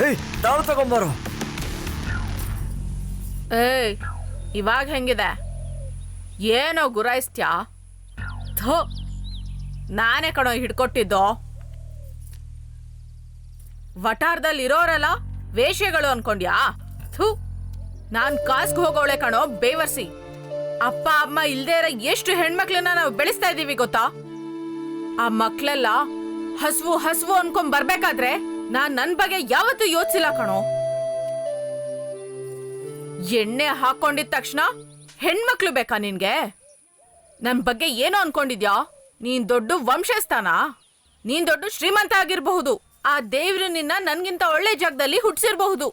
ಏಯ್, ತಾಳು ತಗೊಂಬಾರು. ಏಯ್, ಇವಾಗ ಹೆಂಗಿದೆ? ಏನೋ ಗುರಾಯಿಸ್ತ್ಯಾ? ಥೋ, ನಾನೇ ಕಣೋ ಹಿಡ್ಕೊಟ್ಟಿದ್ದೋ. ವಟಾರದಲ್ಲಿ ಇರೋರೆಲ್ಲ ವೇಶ್ಯಗಳು ಅನ್ಕೊಂಡ್ಯಾ? ಥೂ, ನಾನ್ ಕಾಸ್ಗೆ ಹೋಗೋಳೆ ಕಣೋ ಬೇವರ್ಸಿ. ಅಪ್ಪ ಅಮ್ಮ ಇಲ್ದೇ ಇರೋ ಎಷ್ಟು ಹೆಣ್ಮಕ್ಳನ್ನ ನಾವು ಬೆಳೆಸ್ತಾ ಇದೀವಿ ಗೊತ್ತಾ? ಆ ಮಕ್ಳೆಲ್ಲ ಹಸ್ವು ಹಸ್ವು ಅನ್ಕೊಂಡ್ ಬರ್ಬೇಕಾದ್ರೆ ನಾನ್ ನನ್ ಬಗ್ಗೆ ಯಾವತ್ತೂ ಯೋಚಿಸಿಲ್ಲ ಕಣೋ. ಎಣ್ಣೆ ಹಾಕೊಂಡಿದ ತಕ್ಷಣ ಹೆಣ್ಮಕ್ಳು ಬೇಕಾ ನಿನ್ಗೆ? ನನ್ ಬಗ್ಗೆ ಏನೋ ಅನ್ಕೊಂಡಿದ್ಯಾ? ನೀನ್ ದೊಡ್ಡ ವಂಶಸ್ಥಾನ, ನೀನ್ ದೊಡ್ಡ ಶ್ರೀಮಂತ ಆಗಿರಬಹುದು. ಆ ದೇವ್ರು ನಿನ್ನ ನನ್ಗಿಂತ ಒಳ್ಳೆ ಜಾಗದಲ್ಲಿ ಹುಟ್ಸಿರ್ಬಹುದು.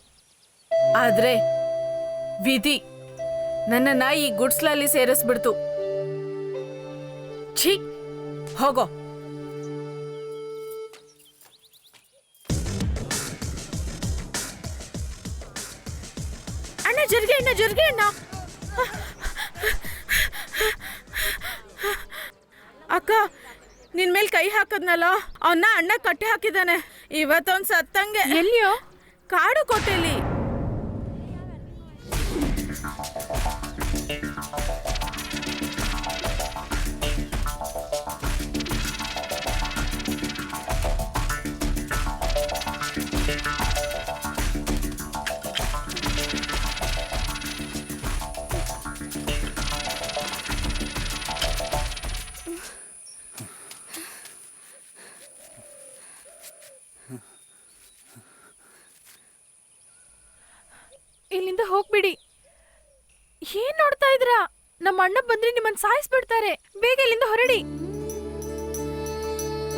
ಆದ್ರೆ ವಿಧಿ ನನ್ನನ್ನ ಈ ಗುಡ್ಸ್ಲಲ್ಲಿ ಸೇರಿಸ್ಬಿಡ್ತು. ಛೀ, ಹೋಗೋ. ಅಣ್ಣ ಜರ್ಗೆ ಅಣ್ಣ, ಜರ್ಗೆ ಅಣ್ಣ. ಅಕ್ಕ, ನಿನ್ ಮೇಲ್ ಕೈ ಹಾಕದ್ನಲ್ಲ, ಅವನ್ನ ಅಣ್ಣ ಕಟ್ಟಿ ಹಾಕಿದಾನೆ. ಇವತ್ತೊಂದ್ ಸತ್ತಂಗೆ. ಎಲ್ಲಿಯೋ? ಕಾಡು ಕೊಟ್ಟೆಲಿ. ಇಲ್ಲಿಂದ ಹೋಗ್ಬಿಡಿ. ಏನ್ ನೋಡ್ತಾ ಇದ್ರಾ? ನಮ್ಮ ಅಣ್ಣ ಬಂದ್ರೆ ನಿಮ್ಮನ್ನ ಸಾಯಿಸ್ಬಿಡ್ತಾರೆ. ಬೇಗ ಇಲ್ಲಿಂದ ಹೊರಡಿ.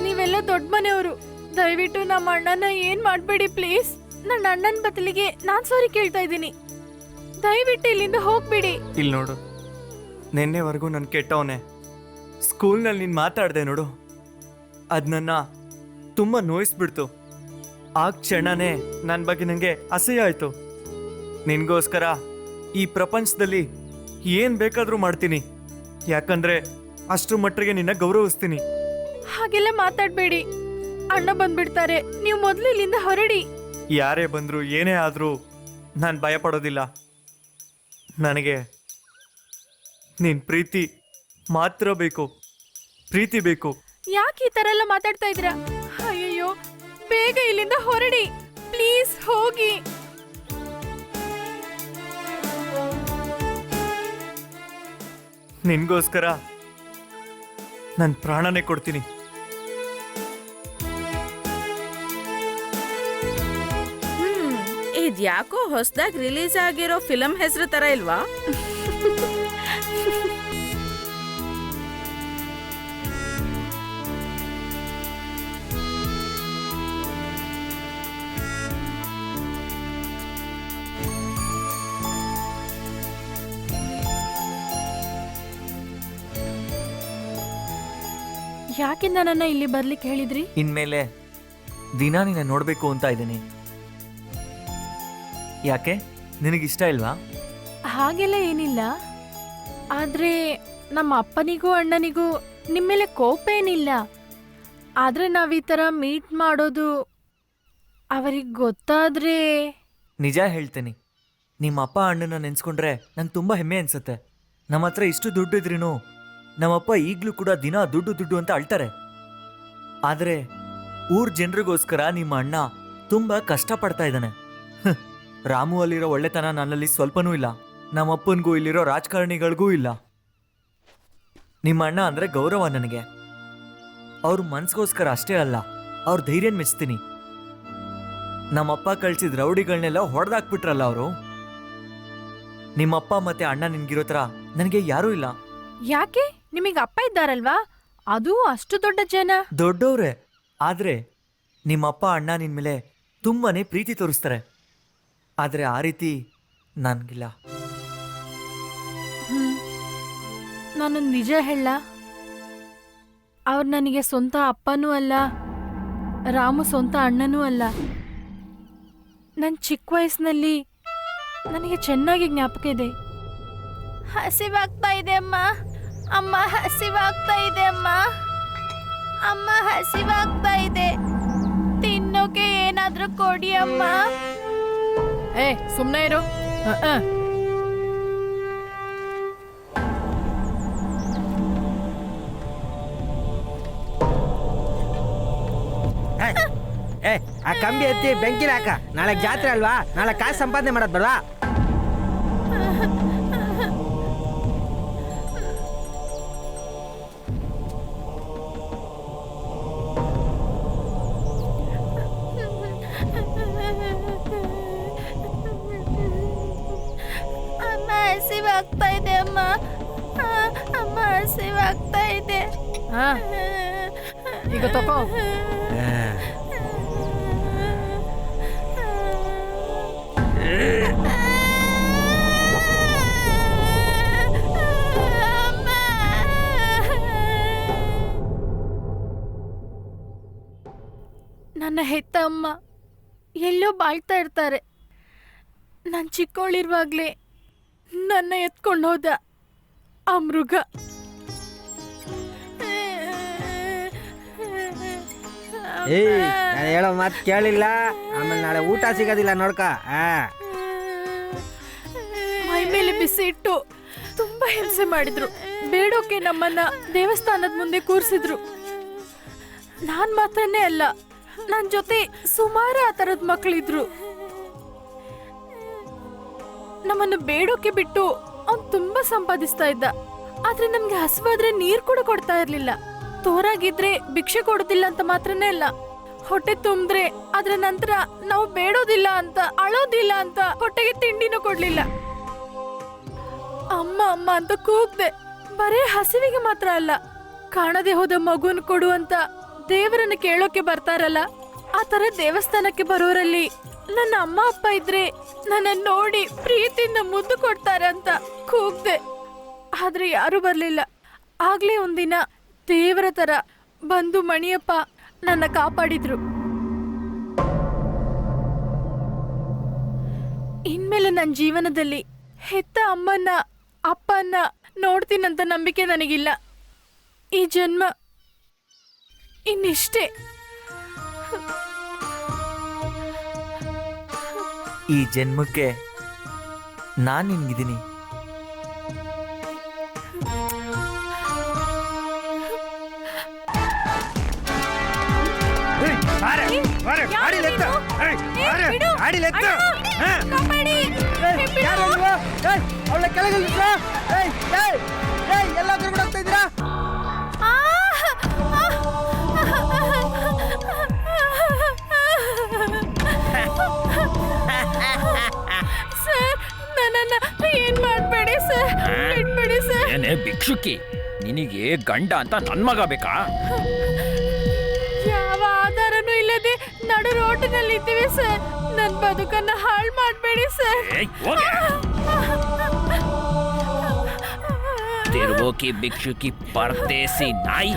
ನೀವೆಲ್ಲ ದೊಡ್ಡ ಮನೆಯವರು, ದಯವಿಟ್ಟು ನಮ್ಮ ಅಣ್ಣನ ಏನ್ ಮಾಡ್ಬೇಡಿ ಪ್ಲೀಸ್. ನನ್ನ ಅಣ್ಣನ ಬದಲಿಗೆ ನಾನ್ ಸಾರಿ ಕೇಳ್ತಾ ಇದ್ದೀನಿ. ದಯವಿಟ್ಟು ಇಲ್ಲಿಂದ ಹೋಗ್ಬಿಡಿ. ಇಲ್ಲಿ ನೋಡು, ನಿನ್ನೆವರೆಗೂ ನಾನು ಕೆಟ್ಟವನೇ. ಸ್ಕೂಲ್ನಲ್ಲಿ ನೀನು ಮಾತಾಡಿದೆ ನೋಡು, ಅದು ನನ್ನ ತುಂಬ ನೋಯಿಸ್ಬಿಡ್ತು. ಆ ಕ್ಷಣನೇ ನನ್ನ ಬಗ್ಗೆ ನನಗೆ ಅಸಹ್ಯ ಆಯಿತು. ನಿನಗೋಸ್ಕರ ಈ ಪ್ರಪಂಚದಲ್ಲಿ ಏನು ಬೇಕಾದರೂ ಮಾಡ್ತೀನಿ, ಯಾಕಂದರೆ ಅಷ್ಟರ ಮಟ್ಟಿಗೆ ನಿನ್ನ ಗೌರವಿಸ್ತೀನಿ. ಹಾಗೆಲ್ಲ ಮಾತಾಡ್ಬೇಡಿ, ಅಣ್ಣ ಬಂದ್ಬಿಡ್ತಾರೆ. ನೀವು ಮೊದಲು ಇಲ್ಲಿಂದ ಹೊರಡಿ. ಯಾರೇ ಬಂದರೂ ಏನೇ ಆದರೂ ನಾನು ಭಯ ಪಡೋದಿಲ್ಲ. ನನಗೆ ನಿನ್ನ ಪ್ರೀತಿ ಮಾತ್ರ ಬೇಕು, ಪ್ರೀತಿ ಬೇಕು. ಯಾಕೆ ಈ ತರ ಎಲ್ಲ ಮಾತಾಡ್ತಾ ಇದ್ದೀರಾ? ಅಯ್ಯಯ್ಯೋ, ಬೇಗ ಇಲ್ಲಿಂದ ಹೊರಡಿ ಪ್ಲೀಸ್, ಹೋಗಿ. ನಿನ್ಗೋಸ್ಕರ ನನ್ನ ಪ್ರಾಣನೇ ಕೊಡ್ತೀನಿ. ಇದ್ಯಾಕೋ ಹೊಸದಾಗಿ ರಿಲೀಸ್ ಆಗಿರೋ ಫಿಲಂ ಹೆಸರು ತರ ಇಲ್ವಾ? ಯಾಕೆ ನನ್ನನ್ನ ಇಲ್ಲಿ ಬರ್ಲಿಕ್ಕೆ ಹೇಳಿದ್ರಿ? ಇನ್ಮೇಲೆ ದಿನ ನಿನ್ನ ನೋಡಬೇಕು ಅಂತ ಇದ್ದೀನಿ. ಯಾಕೆ, ನಿನಗಿಷ್ಟ ಇಲ್ವಾ? ಹಾಗೆಲ್ಲ ಏನಿಲ್ಲ, ಆದ್ರೆ ನಮ್ಮ ಅಪ್ಪನಿಗೂ ಅಣ್ಣನಿಗೂ ನಿಮ್ಮೇಲೆ ಕೋಪ ಏನಿಲ್ಲ. ಆದ್ರೆ ನಾವ್ ಈ ತರ ಮೀಟ್ ಮಾಡೋದು ಅವರಿಗೆ ಗೊತ್ತಾದ್ರೆ. ನಿಜ ಹೇಳ್ತೀನಿ, ನಿಮ್ಮ ಅಪ್ಪ ಅಣ್ಣನ ನೆನ್ಸ್ಕೊಂಡ್ರೆ ನಂಗೆ ತುಂಬ ಹೆಮ್ಮೆ ಅನ್ಸುತ್ತೆ. ನಮ್ಮ ಹತ್ರ ಇಷ್ಟು ದುಡ್ಡು ಇದ್ರೂ ನಮ್ಮಪ್ಪ ಈಗಲೂ ಕೂಡ ದಿನ ದುಡ್ಡು ದುಡ್ಡು ಅಂತ ಅಳ್ತಾರೆ. ಆದರೆ ಊರ್ ಜನರಿಗೋಸ್ಕರ ನಿಮ್ಮ ಅಣ್ಣ ತುಂಬ ಕಷ್ಟಪಡ್ತಾ ಇದ್ದಾನೆ. ರಾಮು ಅಲ್ಲಿರೋ ಒಳ್ಳೆತನ ನನ್ನಲ್ಲಿ ಸ್ವಲ್ಪನೂ ಇಲ್ಲ, ನಮ್ಮಪ್ಪನಿಗೂ ಇಲ್ಲಿರೋ ರಾಜಕಾರಣಿಗಳಿಗೂ ಇಲ್ಲ. ನಿಮ್ಮ ಅಣ್ಣ ಅಂದರೆ ಗೌರವ ನನಗೆ. ಅವ್ರ ಮನ್ಸಿಗೋಸ್ಕರ ಅಷ್ಟೇ ಅಲ್ಲ, ಅವ್ರ ಧೈರ್ಯ ಮೆಚ್ತೀನಿ. ನಮ್ಮಪ್ಪ ಕಳ್ಸಿದ ರೌಡಿಗಳನ್ನೆಲ್ಲ ಹೊಡೆದಾಕ್ಬಿಟ್ರಲ್ಲ ಅವರು. ನಿಮ್ಮಪ್ಪ ಮತ್ತೆ ಅಣ್ಣ ನಿನ್ಗಿರೋ ಥರ ನನಗೆ ಯಾರೂ ಇಲ್ಲ. ಯಾಕೆ? ನಿಮಗೆ ಅಪ್ಪ ಇದ್ದಾರಲ್ವಾ, ಅದು ಅಷ್ಟು ದೊಡ್ಡ ಜನ. ದೊಡ್ಡವ್ರೆ, ಆದ್ರೆ ನಿಮ್ಮಪ್ಪ ಅಣ್ಣ ನಿನ್ ಮೇಲೆ ತುಂಬಾನೇ ಪ್ರೀತಿ ತೋರಿಸ್ತಾರೆ. ಆದ್ರೆ ಆ ರೀತಿ ನನ್ಗಿಲ್ಲ. ನಾನು ನಿಜ ಹೇಳ, ಅವ್ರು ನನಗೆ ಸ್ವಂತ ಅಪ್ಪನೂ ಅಲ್ಲ, ರಾಮು ಸ್ವಂತ ಅಣ್ಣನೂ ಅಲ್ಲ. ನನ್ನ ಚಿಕ್ಕ ವಯಸ್ಸಿನಲ್ಲಿ ನನಗೆ ಚೆನ್ನಾಗಿ ಜ್ಞಾಪಕ ಇದೆ. ಹಸಿವಾಗ್ತಾ ಇದೆ ಅಮ್ಮ, ಅಮ್ಮ ಹಸಿವಾಗ್ತಾ ಇದೆ ಅಮ್ಮ, ಅಮ್ಮ ಹಸಿವಾಗ್ತಾ ಇದೆ, ತಿನ್ನೋಕೆ ಏನಾದ್ರೂ ಕೊಡಿ ಅಮ್ಮ. ಏ ಸುಮ್ಮನೆ ಇರು. ಏ, ಆ ಕಂಬಿ ಎತ್ತಿ ಬೆಂಕಿ ಹಾಕ. ನಾಳೆ ಜಾತ್ರೆ ಅಲ್ವಾ, ನಾಳೆ ಕಾಸು ಸಂಪಾದನೆ ಮಾಡೋದು ಬೇಡವಾ? ಅಮ್ಮ ಹಸಿವಾಗ್ತಾ ಇದೆ ಅಮ್ಮ, ಅಮ್ಮ ಹಸಿವಾಗ್ತಾ ಇದೆ. ಈಗ ತಗೋ. ನನ್ನ ಹೆತ್ತ ಅಮ್ಮ ಎಲ್ಲೋ ಬಾಳ್ತಾ ಇರ್ತಾರೆ. ನಾನು ಚಿಕ್ಕವಳಿರುವಾಗ್ಲೇ ನನ್ನ ಎತ್ಕೊಂಡು ಹೋದ ಆ ಮೃಗ. ನಾನು ಹೇಳೋ ಮಾತು ಕೇಳಿಲ್ಲ, ಆಮೇಲೆ ನಾಳೆ ಊಟ ಸಿಗೋದಿಲ್ಲ ನೋಡ್ಕ. ಮೈ ಮೇಲೆ ಬಿಸಿ ಇಟ್ಟು ತುಂಬಾ ಹಿಂಸೆ ಮಾಡಿದ್ರು. ಬೇಡೋಕೆ ನಮ್ಮನ್ನ ದೇವಸ್ಥಾನದ ಮುಂದೆ ಕೂರಿಸಿದ್ರು. ನಾನ್ ಮಾತ್ರನೇ ಅಲ್ಲ, ನನ್ ಜೊತೆ ಸುಮಾರು ಆ ತರದ ಮಕ್ಕಳಿದ್ರು. ನಮ್ಮನ್ನು ಬೇಡೋಕೆ ಬಿಟ್ಟು ಅವ್ನು ತುಂಬಾ ಸಂಪಾದಿಸ್ತಾ ಇದ್ದ. ಆದ್ರೆ ನಮ್ಗೆ ಹಸುವಾದ್ರೆ ನೀರ್ ಕೂಡ ಕೊಡ್ತಾ ಇರ್ಲಿಲ್ಲ. ತೋರಾಗಿದ್ರೆ ಭಿಕ್ಷೆ ಕೊಡೋದಿಲ್ಲ ಅಂತ ಮಾತ್ರನೇ ಅಲ್ಲ, ಹೊಟ್ಟೆ ತುಂಬ್ರೆ ಅದ್ರ ನಂತರ ನಾವು ಬೇಡೋದಿಲ್ಲ ಅಂತ, ಅಳೋದಿಲ್ಲ ಅಂತ ಹೊಟ್ಟೆಗೆ ತಿಂಡಿನೂ ಕೊಡ್ಲಿಲ್ಲ. ಅಮ್ಮ ಅಮ್ಮ ಅಂತ ಕೂಗ್ದೆ. ಬರೇ ಹಸಿವಿಗೆ ಮಾತ್ರ ಅಲ್ಲ, ಕಾಣದೆ ಹೋದ ಮಗುನ್ ಕೊಡು ಅಂತ ದೇವರನ್ನ ಕೇಳೋಕೆ ಬರ್ತಾರಲ್ಲ, ಆ ತರ ದೇವಸ್ಥಾನಕ್ಕೆ ಬರೋರಲ್ಲಿ ನನ್ನ ಅಮ್ಮ ಅಪ್ಪ ಇದ್ರೆ ನನ್ನ ನೋಡಿ ಪ್ರೀತಿಯಿಂದ ಮುದ್ದು ಕೊಡ್ತಾರೆ ಅಂತ ಕೂಗ್ದೆ. ಆದ್ರೆ ಯಾರು ಬರ್ಲಿಲ್ಲ. ಆಗ್ಲೇ ಒಂದಿನ ದೇವರ ತರ ಬಂದು ಮಣಿಯಪ್ಪ ನನ್ನ ಕಾಪಾಡಿದ್ರು. ಇನ್ಮೇಲೆ ನನ್ನ ಜೀವನದಲ್ಲಿ ಹೆತ್ತ ಅಮ್ಮನ್ನ ಅಪ್ಪನ್ನ ನೋಡ್ತೀನಂತ ನಂಬಿಕೆ ನನಗಿಲ್ಲ. ಈ ಜನ್ಮ ಇನ್ನಿಷ್ಟೇ. ಈ ಜನ್ಮಕ್ಕೆ ನಾನು ನಿನ್ಗಿದ್ದೀನಿ. ಅವಳ ಕೆಳಗೆ ಎಲ್ಲ ಕರ್ಕೊಂಡು ಹೋಗ್ತಾ ಇದ್ದೀರಾ? ಸರ್, ನನ್ನನ್ನ ಏನ್ ಮಾಡ್ಬೇಡಿ ಸರ್, ಬಿಟ್ಬಿಡಿ ಸರ್. ಏನೇ ಭಿಕ್ಷುಕಿ, ನಿನಗೆ ಗಂಡ ಅಂತ ನನ್ ಮಗ ಬೇಕಾ? ಯಾವ ಆಧಾರನೂ ಇಲ್ಲದೆ ನಡು ರೋಟಿನಲ್ಲಿ ಇದ್ದೀವಿ ಸರ್. ನನ್ ಬದುಕನ್ನ ಹಾಳು ಮಾಡ್ಬೇಡಿ ಸರ್. ತಿರುಗೋಕಿ ಭಿಕ್ಷುಕಿ ಪರದೇಸಿ ನಾಯಿ,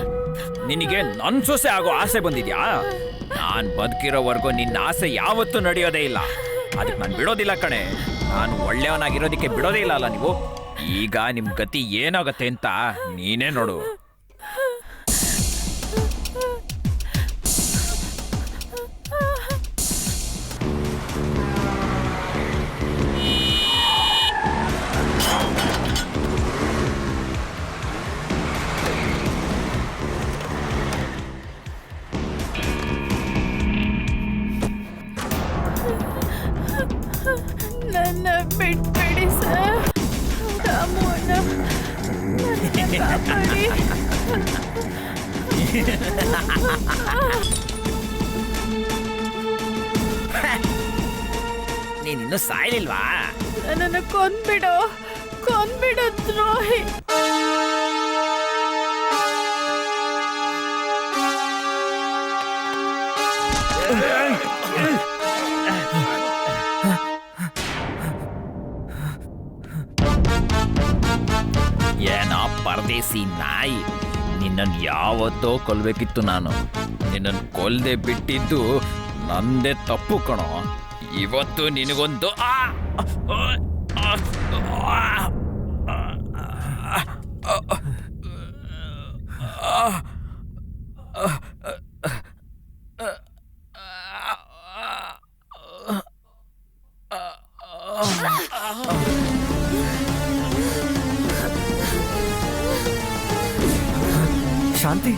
ನಿನಗೆ ನನ್ ಸೊಸೆ ಆಗೋ ಆಸೆ ಬಂದಿದ್ಯಾ? ನಾನ್ ಬದುಕಿರೋವರೆಗೂ ನಿನ್ನ ಆಸೆ ಯಾವತ್ತೂ ನಡೆಯೋದೇ ಇಲ್ಲ. ಅದಕ್ಕೆ ನಾನು ಬಿಡೋದಿಲ್ಲ ಕಣೆ. ನಾನು ಒಳ್ಳೆಯವನಾಗಿರೋದಕ್ಕೆ ಬಿಡೋದೇ ಇಲ್ಲ ಅಲ್ಲ ನೀವು. ಈಗ ನಿಮ್ ಗತಿ ಏನಾಗತ್ತೆ ಅಂತ ನೀನೇ ನೋಡು. ನನ್ನ ಬಿಟ್ಬಿಡಿ ಸರ್. ರಾಮುವನ್ನ ಕಾಪಾಡಿ. ನೀನಿನ್ನೂ ಸಾಯ್ಲಿಲ್ವಾ? ನನ್ನನ್ನು ಕೊಂದ್ಬಿಡು ದ್ರೋಹಿ. ಏನ ಪರದೇಸಿ ನಾಯಿ, ನಿನ್ನನ್ನು ಯಾವತ್ತೋ ಕೊಲ್ಬೇಕಿತ್ತು ನಾನು. ನಿನ್ನನ್ನು ಕೊಲ್ದೆ ಬಿಟ್ಟಿದ್ದು ನಂದೇ ತಪ್ಪು ಕಣೋ. ಇವತ್ತು ನಿನಗೊಂದು ಶಾಂತಿ,